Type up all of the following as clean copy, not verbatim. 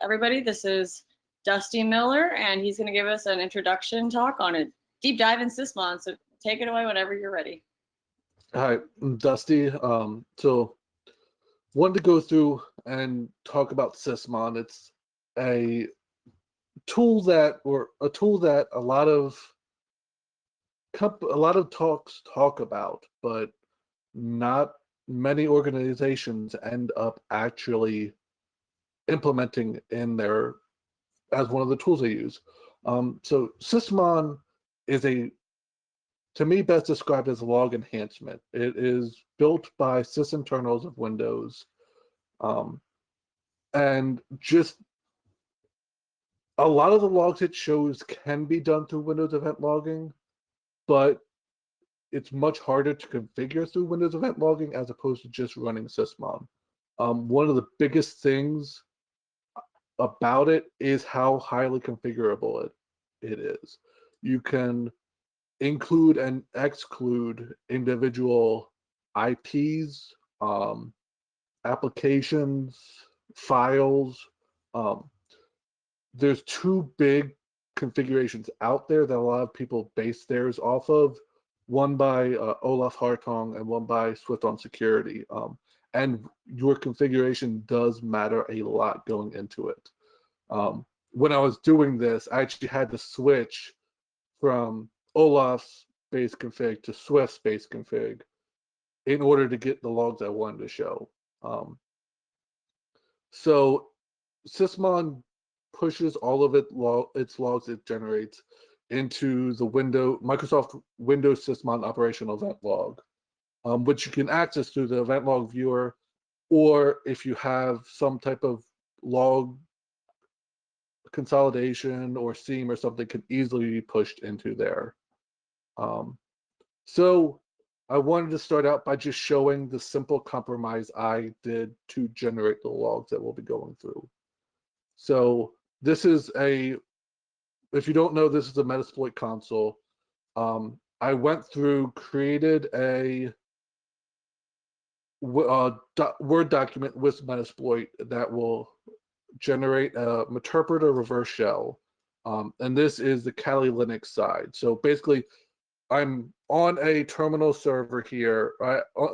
everybody. This is Dusty Miller, and he's going to give us an introduction talk on a deep dive in Sysmon. So take it away whenever you're ready. Hi, I'm Dusty. So wanted to go through and talk about Sysmon. It's a tool that a lot of talks talk about, but not many organizations end up actually implementing in their as one of the tools they use. So Sysmon is to me, best described as a log enhancement. It is built by sysinternals of Windows, and just a lot of the logs it shows can be done through Windows event logging, but it's much harder to configure through Windows event logging as opposed to just running Sysmon. One of the biggest things about it is how highly configurable it is. You can include and exclude individual IPs, applications, files. There's two big configurations out there that a lot of people base theirs off of, one by Olaf Hartong and one by Swift on Security. And your configuration does matter a lot going into it. When I was doing this, I actually had to switch from Olaf's base config to Swift's base config in order to get the logs I wanted to show. So Sysmon pushes all of its logs it generates into the Microsoft Windows Sysmon operational event log, which you can access through the event log viewer, or if you have some type of log consolidation or seam or something, can easily be pushed into there. So I wanted to start out by just showing the simple compromise I did to generate the logs that we'll be going through. So this is if you don't know, this is a Metasploit console. I went through, created a Word document with Metasploit that will generate a Meterpreter reverse shell. And this is the Kali Linux side. So basically, I'm on a terminal server here.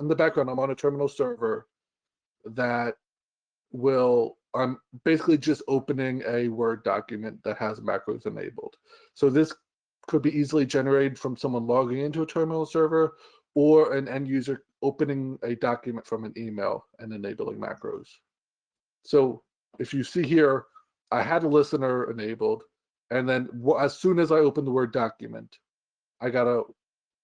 In the background, I'm on a terminal server that I'm basically just opening a Word document that has macros enabled. So this could be easily generated from someone logging into a terminal server or an end user opening a document from an email and enabling macros. So if you see here, I had a listener enabled, and then as soon as I open the Word document, I got a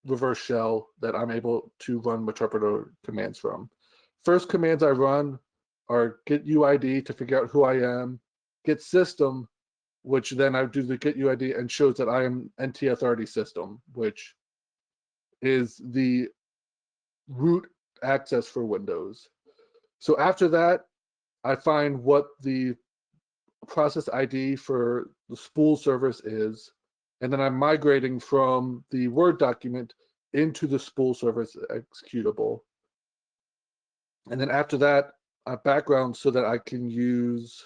reverse shell that I'm able to run Meterpreter commands from. First commands I run are get UID to figure out who I am, get system, which then I do the get UID and shows that I am NT authority system, which is the root access for Windows. So after that, I find what the process ID for the spool service is, and then I'm migrating from the Word document into the spool service executable. And then after that, a background so that I can use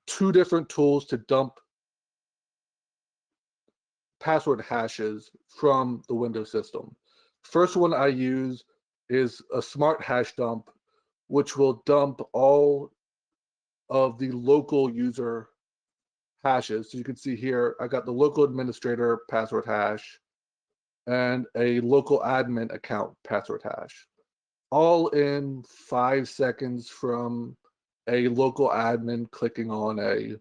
two different tools to dump password hashes from the Windows system. First one I use is a smart hash dump, which will dump all of the local user hashes. So you can see here, I got the local administrator password hash and a local admin account password hash, all in 5 seconds from a local admin clicking on a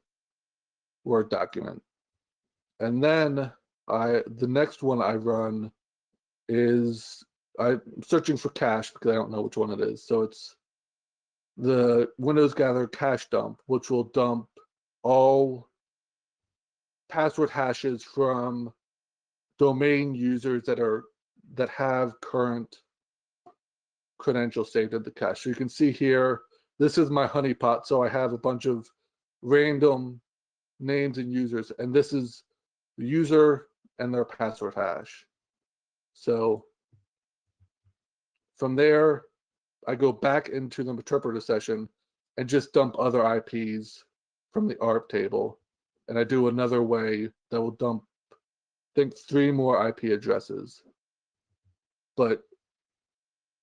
Word document. And then the next one I run is I'm searching for cache because I don't know which one it is. So it's the Windows Gather cache dump, which will dump all password hashes from domain users that have current credentials saved in the cache. So you can see here, this is my honeypot. So I have a bunch of random names and users, and this is the user and their password hash. So from there, I go back into the Meterpreter session and just dump other IPs from the ARP table. And I do another way that will dump, I think, 3 more IP addresses. But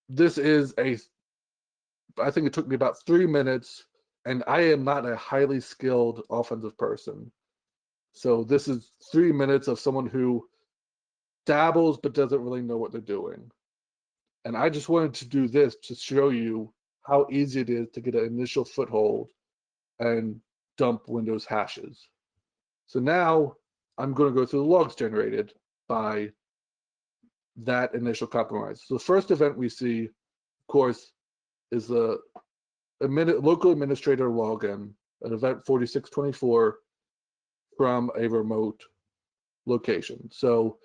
this is I think it took me about 3 minutes, and I am not a highly skilled offensive person. So this is 3 minutes of someone who dabbles but doesn't really know what they're doing. And I just wanted to do this to show you how easy it is to get an initial foothold and dump Windows hashes. So now I'm going to go through the logs generated by that initial compromise. So the first event we see, of course, is the local administrator login at event 4624 from a remote location. So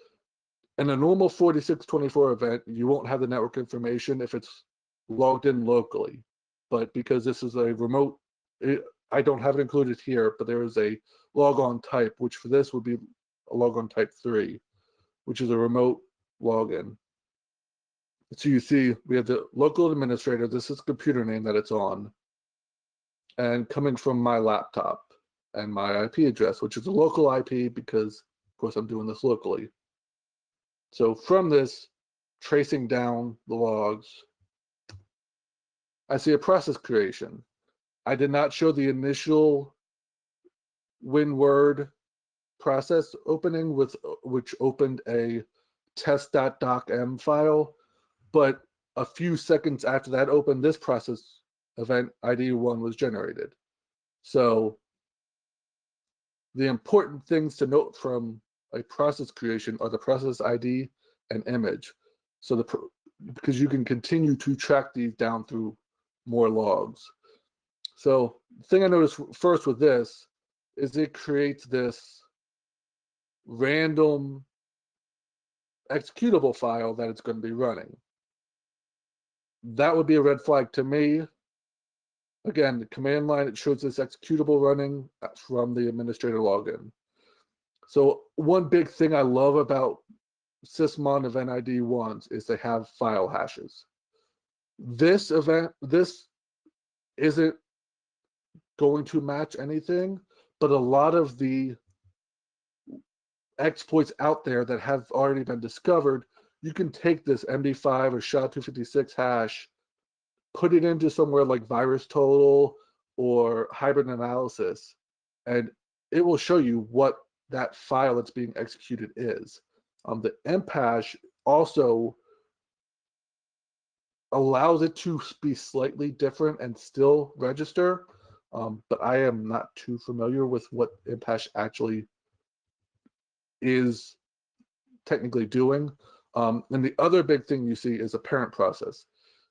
in a normal 4624 event, you won't have the network information if it's logged in locally. But because this is a remote, I don't have it included here, but there is a logon type, which for this would be a logon type 3, which is a remote login. So you see we have the local administrator. This is the computer name that it's on, and coming from my laptop, and my IP address, which is a local IP because, of course, I'm doing this locally. So from this, tracing down the logs, I see a process creation. I did not show the initial WinWord process opening which opened a test.docm file, but a few seconds after that opened, this process event ID1 was generated. So the important things to note from a process creation are the process ID and image. So because you can continue to track these down through more logs. So the thing I noticed first with this is it creates this random executable file that it's going to be running. That would be a red flag to me. Again, the command line, it shows this executable running from the administrator login. So one big thing I love about Sysmon event ID ones is they have file hashes. This isn't going to match anything, but a lot of the exploits out there that have already been discovered, you can take this MD5 or SHA-256 hash, put it into somewhere like VirusTotal or Hybrid Analysis, and it will show you what that file that's being executed is. The emp hash also allows it to be slightly different and still register, but I am not too familiar with what emp hash actually is technically doing. And the other big thing you see is a parent process.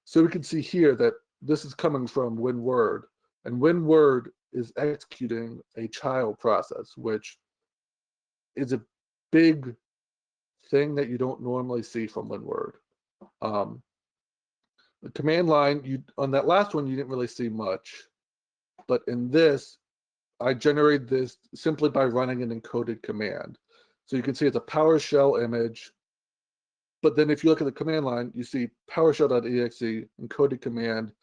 So we can see here that this is coming from WinWord, and WinWord is executing a child process, which is a big thing that you don't normally see from WinWord. The command line, on that last one, you didn't really see much, but in this, I generated this simply by running an encoded command. So you can see it's a PowerShell image, but then if you look at the command line, you see PowerShell.exe encoded command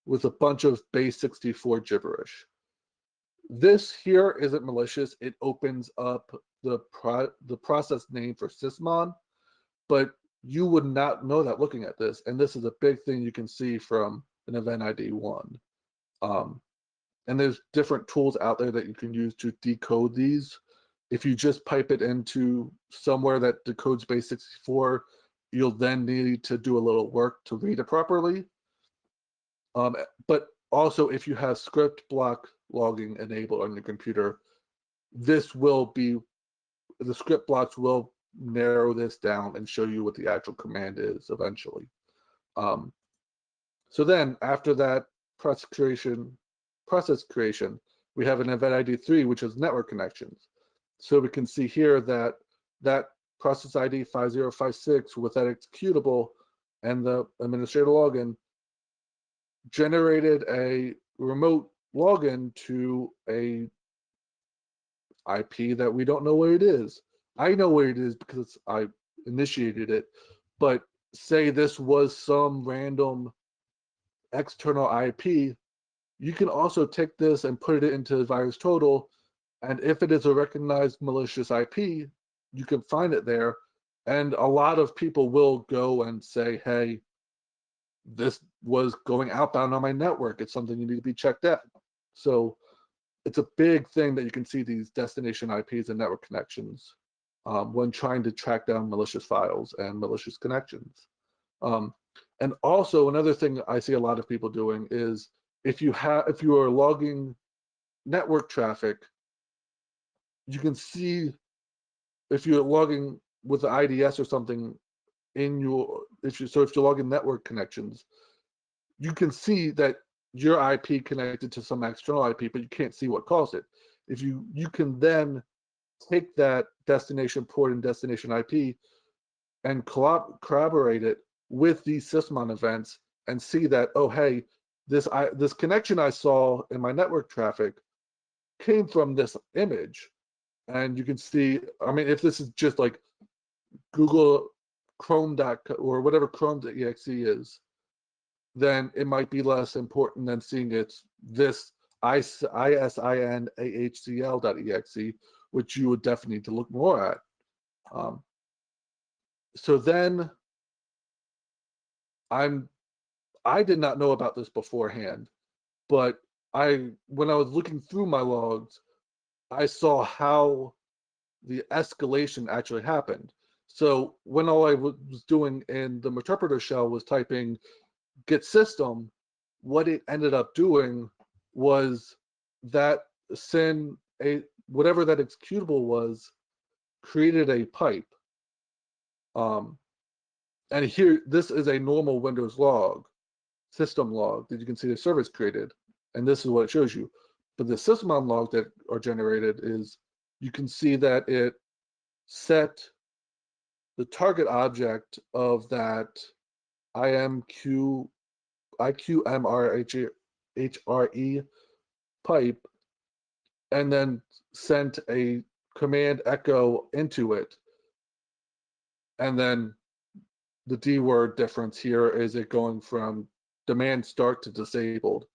with a bunch of base64 gibberish. This here isn't malicious. It opens up the process name for Sysmon, but you would not know that looking at this. And this is a big thing you can see from an event ID 1. And there's different tools out there that you can use to decode these. If you just pipe it into somewhere that decodes base64, you'll then need to do a little work to read it properly. But also, if you have script block logging enabled on your computer, the script blocks will narrow this down and show you what the actual command is eventually. So then after that process creation, we have an event ID 3, which is network connections. So we can see here that that process ID 5056 with that executable and the administrator login generated a remote login to a IP that we don't know where it is. I know where it is because I initiated it, but say this was some random external IP, You can also take this and put it into VirusTotal, and if it is a recognized malicious IP, you can find it there. And a lot of people will go and say, hey, this was going outbound on my network. It's something you need to be checked out. So it's a big thing that you can see these destination IPs and network connections when trying to track down malicious files and malicious connections. And also another thing I see a lot of people doing is if you are logging network traffic, you can see if you're logging with the IDS or something in your if you're logging network connections, you can see that your IP connected to some external IP, but you can't see what caused it. If you can then take that destination port and destination IP and corroborate it with these Sysmon events and see that, oh, hey, this connection I saw in my network traffic came from this image. And you can see, I mean, if this is just like Google Chrome or whatever Chrome.exe is, then it might be less important than seeing it's this ISINAHCL.exe, which you would definitely need to look more at. So then I did not know about this beforehand, but when I was looking through my logs, I saw how the escalation actually happened. So when all I was doing in the interpreter shell was typing get system, what it ended up doing was that whatever that executable was, created a pipe. And here, this is a normal Windows log, system log that you can see the service created, and this is what it shows you. But the Sysmon logs that are generated is, you can see that it set the target object of that IQMRHRE pipe, and then sent a command echo into it. And then the D word difference here is it going from demand start to disabled.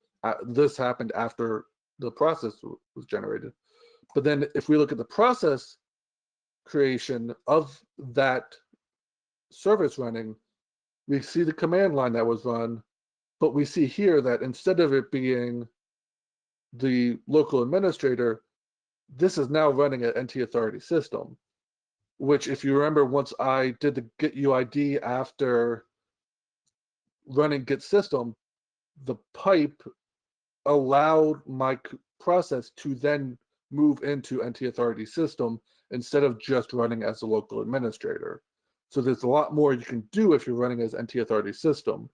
This happened after the process was generated. But then if we look at the process creation of that service running, we see the command line that was run, but we see here that instead of it being the local administrator, this is now running an NT authority system, which if you remember, once I did the get UID after running get system, the pipe allowed my process to then move into NT authority system instead of just running as a local administrator. So there's a lot more you can do if you're running as NT authority system.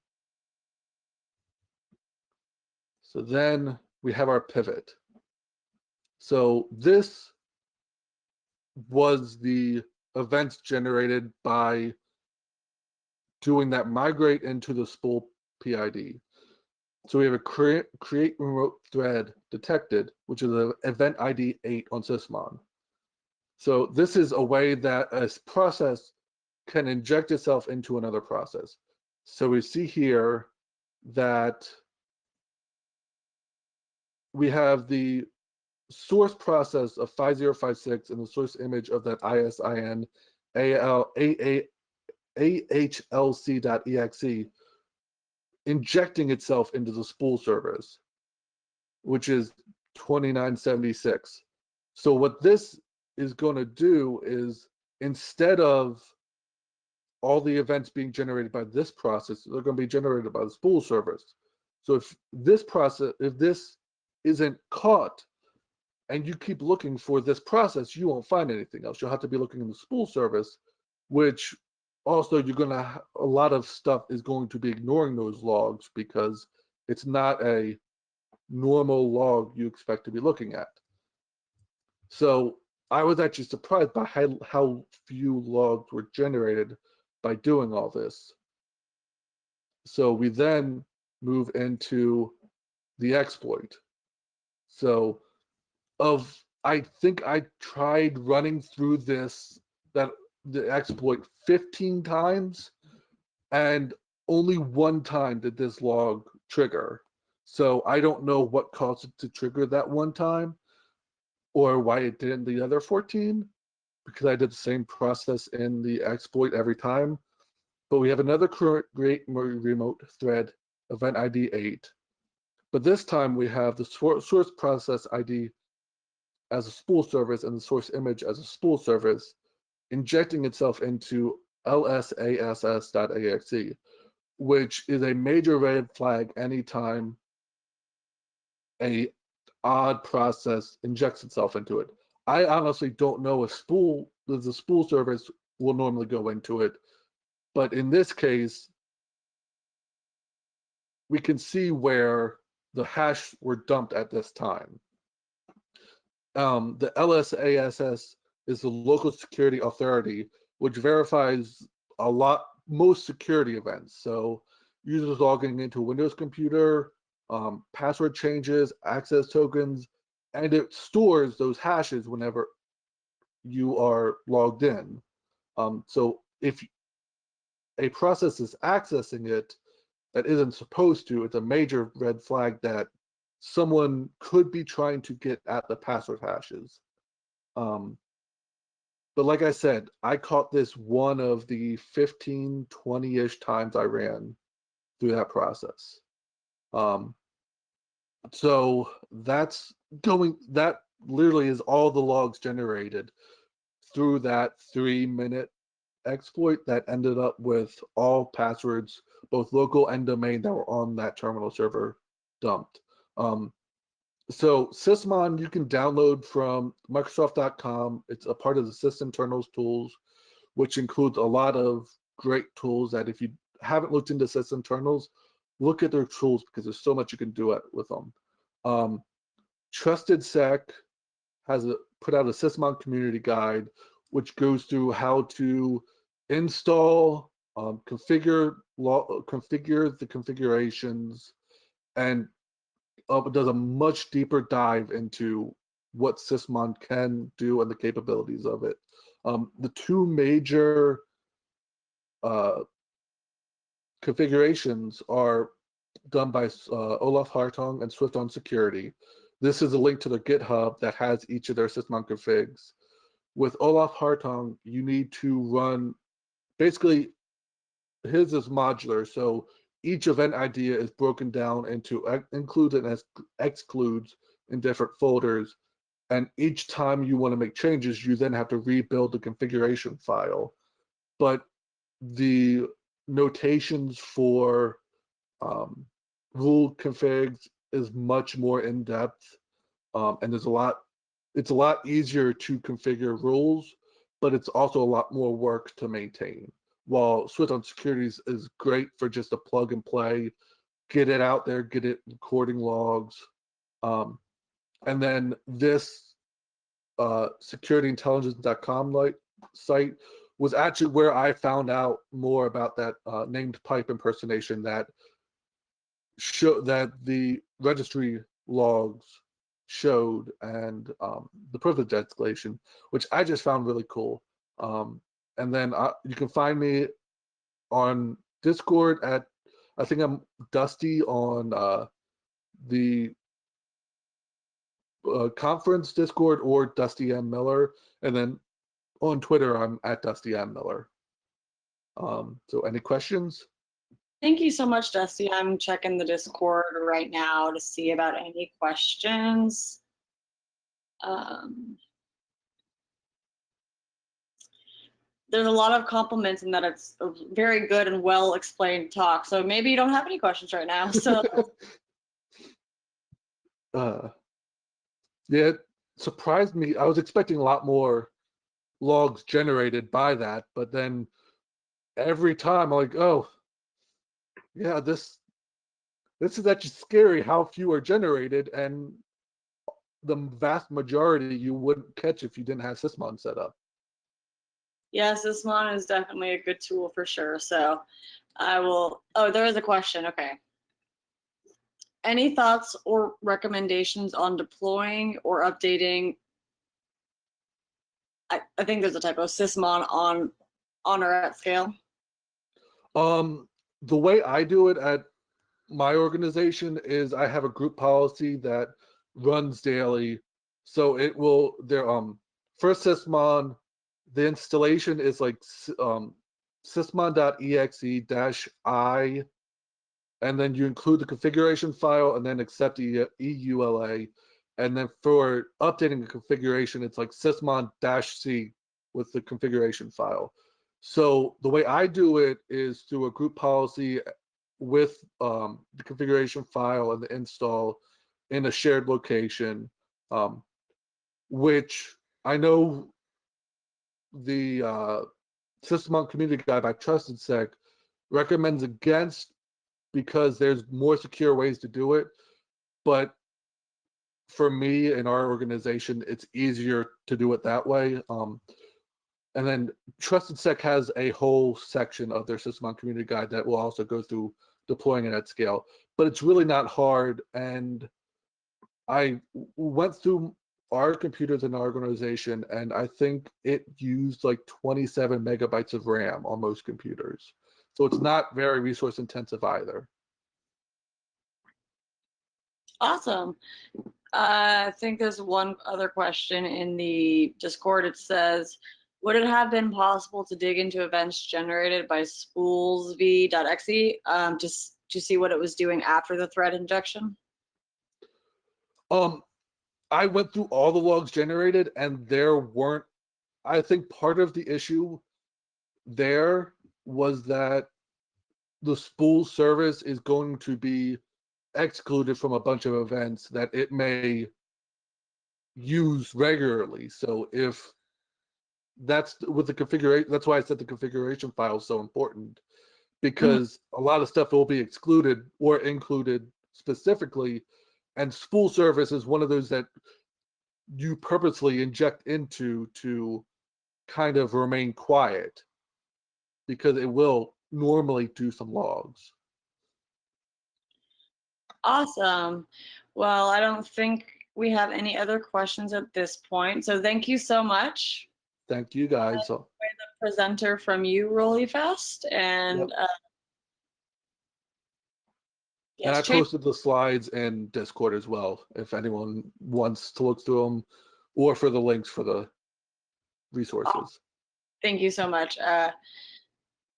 So then we have our pivot. So this was the events generated by doing that migrate into the spool PID. So we have a create remote thread detected, which is an event ID 8 on Sysmon. So this is a way that a process can inject itself into another process. So we see here that we have the source process of 5056 and the source image of that ISIN AHLC.exe injecting itself into the spool service, which is 2976. So what this is going to do is, instead of all the events being generated by this process, they're going to be generated by the spool service. So if this isn't caught and you keep looking for this process, you won't find anything else. You'll have to be looking in the spool service, which also a lot of stuff is going to be ignoring those logs because it's not a normal log you expect to be looking at. So I was actually surprised by how few logs were generated by doing all this. So we then move into the exploit. So I think I tried running through the exploit 15 times, and only one time did this log trigger. So I don't know what caused it to trigger that one time or why it didn't the other 14, because I did the same process in the exploit every time. But we have another create remote thread, event ID 8. But this time we have the source process ID as a spool service and the source image as a spool service, injecting itself into lsass.exe, which is a major red flag anytime a odd process injects itself into it. I honestly don't know if the spool service will normally go into it, but in this case, we can see where the hash were dumped at this time. The LSASS is the local security authority, which verifies most security events. So users logging into a Windows computer, password changes, access tokens, and it stores those hashes whenever you are logged in. So if a process is accessing it that isn't supposed to, it's a major red flag that someone could be trying to get at the password hashes. But like I said, I caught this one of the 15, 20-ish times I ran through that process. So that literally is all the logs generated through that 3-minute exploit that ended up with all passwords, both local and domain, that were on that terminal server dumped. So Sysmon you can download from Microsoft.com. It's a part of the sysinternals tools, which includes a lot of great tools that if you haven't looked into sysinternals, look at their tools because there's so much you can do with them. TrustedSec has put out a Sysmon community guide, which goes through how to install, configure the configurations, and does a much deeper dive into what Sysmon can do and the capabilities of it. The two major configurations are done by Olaf Hartong and Swift on Security. This is a link to their GitHub that has each of their Sysmon configs. With Olaf Hartong, you need to run, basically, his is modular, so each event idea is broken down into includes and excludes in different folders. And each time you want to make changes, you then have to rebuild the configuration file. But the notations for rule configs is much more in depth, and it's a lot easier to configure rules, but it's also a lot more work to maintain. While Swift on Securities is great for just a plug and play, get it out there, get it recording logs. And then this securityintelligence.com site was actually where I found out more about that named pipe impersonation that the registry logs showed, and the privilege escalation, which I just found really cool. And then you can find me on Discord at, I think I'm Dusty on the conference Discord, or Dusty M. Miller. And then on Twitter, I'm at Dusty M. Miller. So any questions? Thank you so much, Dusty. I'm checking the Discord right now to see about any questions. There's a lot of compliments in that it's a very good and well explained talk. So maybe you don't have any questions right now. So yeah, it surprised me. I was expecting a lot more logs generated by that, but then every time I'm like, oh, yeah, this is actually scary how few are generated, and the vast majority you wouldn't catch if you didn't have Sysmon set up. yes, Sysmon is definitely a good tool for sure. So I will, oh, there is a question. Okay. Any thoughts or recommendations on deploying or updating, I think there's a typo, Sysmon on or at scale? The way I do it at my organization is I have a group policy that runs daily. So it will there first Sysmon, the installation is like sysmon.exe-I, and then you include the configuration file and then accept EULA. And then for updating the configuration, it's like sysmon-C with the configuration file. So the way I do it is through a group policy with the configuration file and the install in a shared location, which I know the Sysmon community guide by TrustedSec recommends against because there's more secure ways to do it. But for me and our organization, it's easier to do it that way. And then TrustedSec has a whole section of their Sysmon community guide that will also go through deploying it at scale. But it's really not hard. And I went through our computers in our organization, and I think it used like 27 megabytes of RAM on most computers. So it's not very resource intensive either. Awesome. I think there's one other question in the Discord. It says, would it have been possible to dig into events generated by spoolsv.exe just to see what it was doing after the thread injection? I went through all the logs generated, and there weren't. I think part of the issue there was that the spool service is going to be excluded from a bunch of events that it may use regularly. So if that's with the configuration, that's why I said the configuration file is so important, because a lot of stuff will be excluded or included specifically, and spool service is one of those that you purposely inject into to kind of remain quiet because it will normally do some logs. Awesome. Well, I don't think we have any other questions at this point. So thank you so much. Thank you guys. The presenter from you really fast. And Yep. yes, And I change. posted the slides in Discord as well, if anyone wants to look through them, or for the links for the resources. Thank you so much.